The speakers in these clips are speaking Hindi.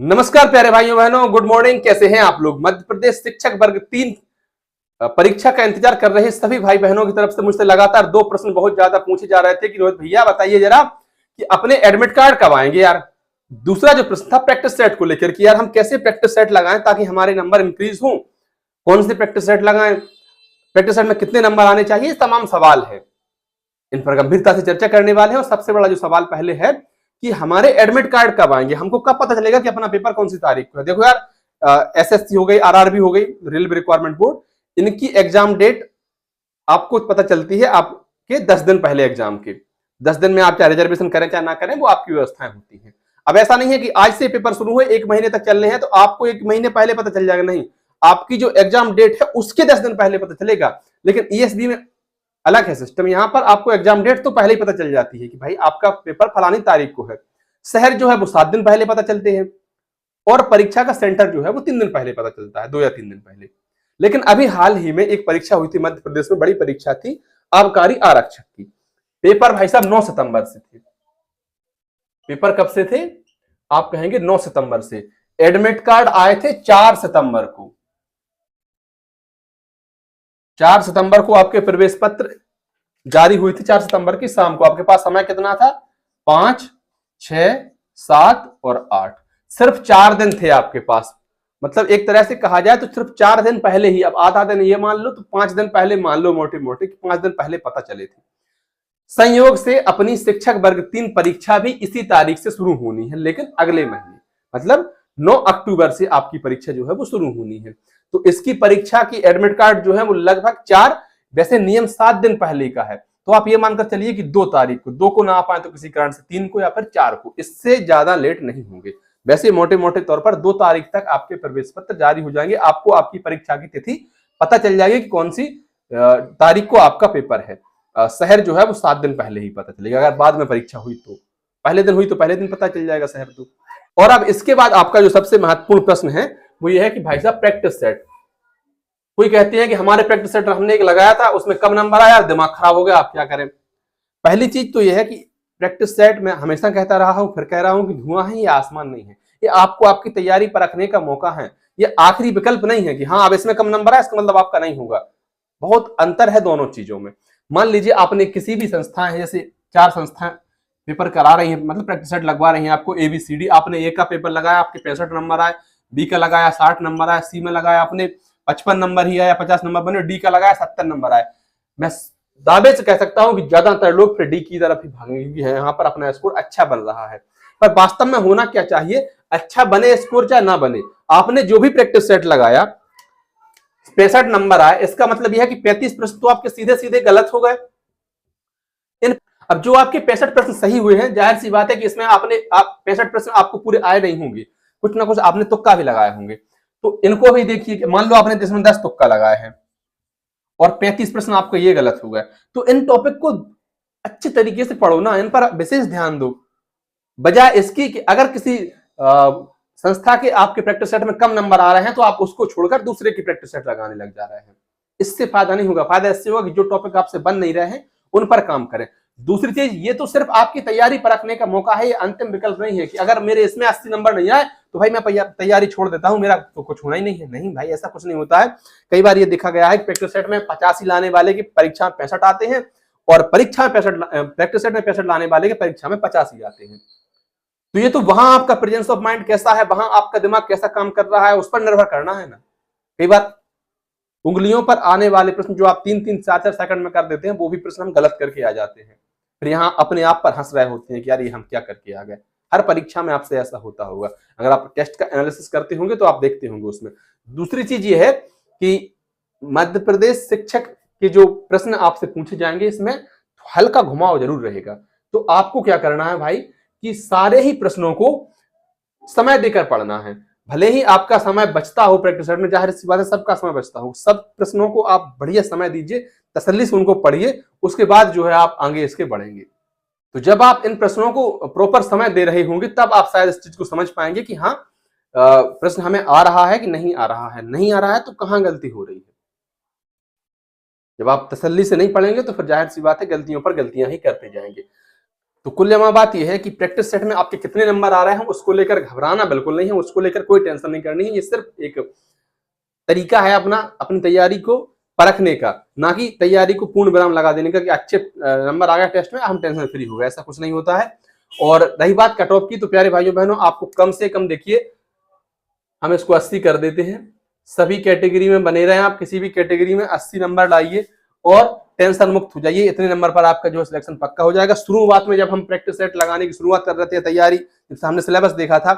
नमस्कार प्यारे भाइयों बहनों, गुड मॉर्निंग। कैसे हैं आप लोग? मध्य प्रदेश शिक्षक वर्ग 3 परीक्षा का इंतजार कर रहे सभी भाई बहनों की तरफ से मुझसे लगातार दो प्रश्न बहुत ज्यादा पूछे जा रहे थे कि रोहित भैया बताइए जरा कि अपने एडमिट कार्ड कब आएंगे यार। दूसरा जो प्रश्न था प्रैक्टिस सेट को लेकर कि यार हम कैसे प्रैक्टिस सेट लगाएं ताकि हमारे नंबर इंक्रीज हो, कौन से प्रैक्टिस सेट लगाएं, प्रैक्टिस सेट में कितने नंबर आने चाहिए, तमाम सवाल है। इन पर गंभीरता से चर्चा करने वाले हैं। और सबसे बड़ा जो सवाल पहले है कि हमारे एडमिट कार्ड कब आएंगे, हमको कब पता चलेगा कि अपना पेपर कौन सी तारीख को है। देखो यार, एसएससी हो गई, आरआरबी हो गई, रेलवे रिक्वायरमेंट बोर्ड, इनकी एग्जाम डेट आपको पता चलती है आपके 10 दिन पहले एग्जाम के। 10 दिन में आप चाहे रिजर्वेशन करें चाहे ना करें, वो आपकी व्यवस्थाएं होती हैं। अब ऐसा नहीं है कि आज से पेपर शुरू हुए 1 महीने तक चल रहे हैं तो आपको 1 महीने पहले पता चल जाएगा, नहीं, आपकी जो एग्जाम डेट है उसके 10 दिन पहले पता चलेगा। लेकिन ईएसबी में अलग है सिस्टम, यहां पर आपको एग्जाम डेट तो पहले ही पता चल जाती है कि भाई आपका पेपर फलानी तारीख को है। शहर जो है वो 7 दिन पहले पता चलते हैं और परीक्षा का सेंटर जो है वो 3 दिन पहले पता चलता है, 2 या 3 दिन पहले। लेकिन अभी हाल ही में एक परीक्षा हुई थी मध्य प्रदेश में, बड़ी परीक्षा थी आबकारी आरक्षक की। पेपर भाई साहब 9 सितंबर से थे। पेपर कब से थे? आप कहेंगे 9 सितंबर से। एडमिट कार्ड आए थे 4 सितंबर को। 4 सितंबर को आपके प्रवेश पत्र जारी हुई थी। 4 सितंबर की शाम को आपके पास समय कितना था? 5, 6, 7 और 8। सिर्फ 4 दिन थे आपके पास। मतलब एक तरह से कहा जाए तो सिर्फ 4 दिन पहले ही, अब आधा दिन ये मान लो तो 5 दिन पहले मान लो मोटे मोटे कि 5 दिन पहले पता चले थे। संयोग से अपनी शिक्षक वर्ग 3 परीक्षा भी इसी तारीख से शुरू होनी है, लेकिन अगले महीने, मतलब 9 अक्टूबर से आपकी परीक्षा जो है वो शुरू होनी है। तो इसकी परीक्षा की एडमिट कार्ड जो है वो लगभग 4, वैसे नियम 7 दिन पहले का है। तो आप ये मानकर चलिए कि 2 तारीख को, 2 को ना आ पाए तो किसी कारण से 3 को या फिर 4 को, इससे ज्यादा लेट नहीं होंगे। वैसे मोटे मोटे तौर पर 2 तारीख तक आपके प्रवेश पत्र जारी हो जाएंगे। आपको आपकी परीक्षा की तिथि पता चल जाएगी कि कौन सी तारीख को आपका पेपर है। शहर जो है वो 7 दिन पहले ही पता चलेगा। अगर बाद में परीक्षा हुई तो पहले दिन हुई तो पहले दिन पता चल जाएगा शहर तो। और अब इसके बाद आपका जो सबसे महत्वपूर्ण प्रश्न है वो ये है कि भाई साहब प्रैक्टिस सेट, कोई कहते हैं कि हमारे प्रैक्टिस सेट हमने एक लगाया था उसमें कम नंबर आया, दिमाग खराब हो गया, आप क्या करें। पहली चीज तो यह है कि प्रैक्टिस सेट में हमेशा कहता रहा हूं, फिर कह रहा हूं कि धुआं है या आसमान नहीं है। ये आपको आपकी तैयारी परखने का मौका है, ये आखिरी विकल्प नहीं है कि हाँ अब इसमें कम नंबर है इसका मतलब आपका नहीं होगा। बहुत अंतर है दोनों चीजों में। मान लीजिए आपने किसी भी संस्था है, जैसे 4 संस्थाएं पेपर करा रही हैं, मतलब प्रैक्टिस सेट लगवा रही हैं आपको ABCD, आपने ए का पेपर लगाया, आपके 65 नंबर आए, बी का लगाया 60 नंबर आए, सी में लगाया आपने 55 नंबर ही आया, 50 नंबर बने, डी का लगाया 70 नंबर आए। मैं दावे से कह सकता हूं कि ज्यादातर लोग फिर डी की तरफ ही भागेंगे क्योंकि यहाँ पर अपना स्कोर अच्छा बन रहा है। पर वास्तव में होना क्या चाहिए, अच्छा बने स्कोर चाहे ना बने, आपने जो भी प्रैक्टिस सेट लगाया 65 नंबर आए, इसका मतलब यह है कि 35 प्रश्न तो आपके सीधे सीधे गलत हो गए। अब जो आपके 65 प्रश्न सही हुए हैं, जाहिर सी बात है कि इसमें आप 65 प्रश्न आपको पूरे आए नहीं होंगे, कुछ ना कुछ आपने तुक्का भी लगाए होंगे। तो इनको भी देखिए, मान लो आपने इसमें 10 तुक्का लगाए हैं और 35 प्रश्न आपको ये गलत हो गए, तो इन टॉपिक को अच्छे तरीके से पढ़ो ना, इन पर विशेष ध्यान दो। बजाय इसकी कि अगर किसी संस्था के आपके प्रैक्टिस सेट में कम नंबर आ रहे हैं तो आप उसको छोड़कर दूसरे की प्रैक्टिस सेट लगाने लग जा रहे हैं, इससे फायदा नहीं होगा। फायदा इससे होगा कि जो टॉपिक आपसे बन नहीं रहे हैं उन पर काम करें। दूसरी चीज, ये तो सिर्फ आपकी तैयारी परखने का मौका है, ये अंतिम विकल्प नहीं है कि अगर मेरे इसमें 80 नंबर नहीं आए तो भाई मैं तैयारी छोड़ देता हूं, मेरा तो कुछ होना ही नहीं है। नहीं भाई, ऐसा कुछ नहीं होता है। कई बार ये देखा गया है कि प्रैक्टिस सेट में 85 लाने वाले की परीक्षा में 65 आते हैं और परीक्षा में 65, प्रैक्टिस सेट में 65 लाने वाले के परीक्षा में 85 आते हैं। तो ये तो वहां आपका प्रेजेंस ऑफ माइंड कैसा है, वहां आपका दिमाग कैसा काम कर रहा है, उस पर निर्भर करना है ना। कई बार उंगलियों पर आने वाले प्रश्न जो आप 3-3, 4-4 सेकंड में कर देते हैं, वो भी प्रश्न हम गलत करके आ जाते हैं, फिर यहाँ अपने आप पर हंस रहे होते हैं कि यार ये हम क्या करके आ गए। हर परीक्षा में आपसे ऐसा होता होगा, अगर आप टेस्ट का एनालिसिस करते होंगे तो आप देखते होंगे उसमें। दूसरी चीज ये है कि मध्य प्रदेश शिक्षक के जो प्रश्न आपसे पूछे जाएंगे इसमें हल्का घुमाव जरूर रहेगा। तो आपको क्या करना है भाई कि सारे ही प्रश्नों को समय देकर पढ़ना है। भले ही आपका समय बचता हो प्रैक्टिस सेट में, जाहिर सी बात है सबका समय बचता हो, सब प्रश्नों को आप बढ़िया समय दीजिए, तसल्ली से उनको पढ़िए, उसके बाद जो है आप आगे इसके बढ़ेंगे। तो जब आप इन प्रश्नों को प्रॉपर समय दे रहे होंगे तब आप शायद इस चीज को समझ पाएंगे कि हाँ प्रश्न हमें आ रहा है कि नहीं आ रहा है, नहीं आ रहा है तो कहां गलती हो रही है। जब आप तसल्ली से नहीं पढ़ेंगे तो फिर जाहिर सी बात है गलतियों पर गलतियां ही करते जाएंगे। तो कुल जमा बात यह है कि प्रैक्टिस सेट में आपके कितने नंबर आ रहे हैं उसको लेकर घबराना बिल्कुल नहीं है, उसको लेकर कोई टेंशन नहीं करनी है। ये सिर्फ एक तरीका है अपनी तैयारी को परखने का, ना कि तैयारी को पूर्ण विराम लगा देने का कि अच्छे नंबर आ गया टेस्ट में हम टेंशन फ्री हो गए, ऐसा कुछ नहीं होता है। और रही बात कट ऑफ की, तो प्यारे भाइयों बहनों आपको कम से कम, देखिए हम इसको 80 कर देते हैं, सभी कैटेगरी में बने रहे आप, किसी भी कैटेगरी में 80 नंबर लाइए और टेंशन मुक्त हो जाइए। इतने नंबर पर आपका जो सिलेक्शन पक्का हो जाएगा। शुरुआत में जब हम प्रैक्टिस सेट लगाने की शुरुआत कर रहे थे, तैयारी, जब हमने सिलेबस देखा था,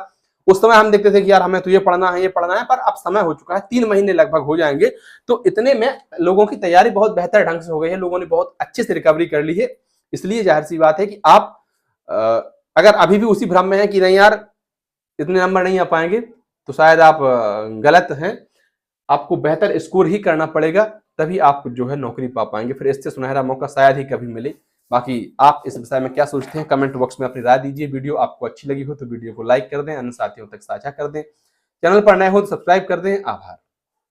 उस समय हम देखते थे कि यार हमें तो ये पढ़ना है पर अब समय हो चुका है, 3 महीने लगभग हो जाएंगे, तो इतने में लोगों की तैयारी बहुत बेहतर ढंग से हो गई है, लोगों ने बहुत अच्छे से रिकवरी कर ली है। इसलिए जाहिर सी बात है कि आप अगर अभी भी उसी भ्रम में है कि नहीं यार इतने नंबर नहीं आ पाएंगे, तो शायद आप गलत हैं। आपको बेहतर स्कोर ही करना पड़ेगा, तभी आप जो है नौकरी पा पाएंगे, फिर इससे सुनहरा मौका शायद ही कभी मिले। बाकी आप इस विषय में क्या सोचते हैं, कमेंट बॉक्स में अपनी राय दीजिए। वीडियो आपको अच्छी लगी हो तो वीडियो को लाइक कर दें, अन्य साथियों तक साझा कर दें, चैनल पर नए हो तो सब्सक्राइब कर दें। आभार।